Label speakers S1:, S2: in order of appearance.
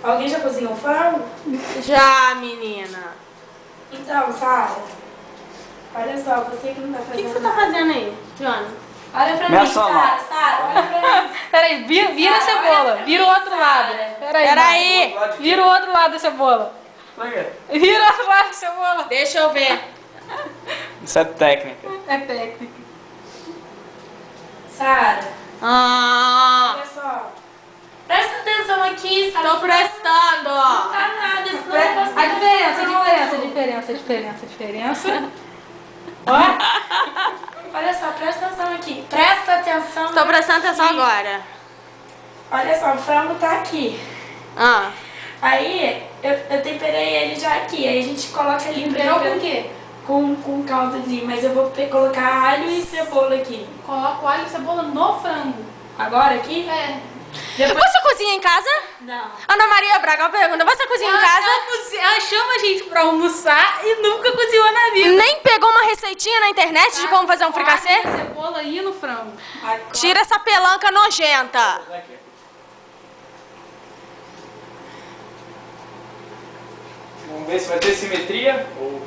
S1: Alguém já cozinhou frango?
S2: Já, menina.
S1: Então, Sara, olha só, você que não tá
S2: O
S1: fazendo
S2: que você tá
S1: nada.
S2: fazendo aí, Johnny?
S1: Olha pra
S3: Me
S1: mim,
S3: assoma.
S1: Sara, olha pra mim.
S4: Peraí, vira a
S1: Sara,
S4: cebola.
S1: olha pra
S4: Vira o
S1: mim,
S4: outro
S1: Sara.
S4: lado.
S2: Peraí.
S4: Vira o outro lado da cebola. Vira o outro lado da cebola.
S2: Deixa eu ver.
S3: Isso é técnica.
S4: É técnica.
S1: Sara,
S2: Ah,
S1: olha só. Presta atenção aqui, Sara.
S2: tô prestando.
S1: Não tá nada, senão eu posso
S4: A diferença. Ó.
S1: Olha só, presta atenção aqui. Presta atenção.
S2: Tô prestando atenção
S1: aqui.
S2: agora.
S1: Olha só, o frango tá aqui.
S2: Ah,
S1: Aí, eu temperei ele já aqui. Aí a gente coloca ali.
S4: Temperou com o quê?
S1: Com caldozinho. Mas eu vou colocar alho e cebola aqui.
S4: Coloca o alho e cebola no frango.
S1: Agora aqui?
S4: É.
S2: você cozinha em casa?
S1: Não.
S2: Ana Maria Braga, uma pergunta. Você cozinha em casa?
S4: Ela chama a gente pra almoçar e nunca cozinhou na vida.
S2: Nem pegou uma receitinha na internet de como fazer um fricassê?
S4: A cebola e no frango.
S1: Agora,
S2: Tira essa pelanca nojenta.
S3: Vamos ver se vai ter simetria ou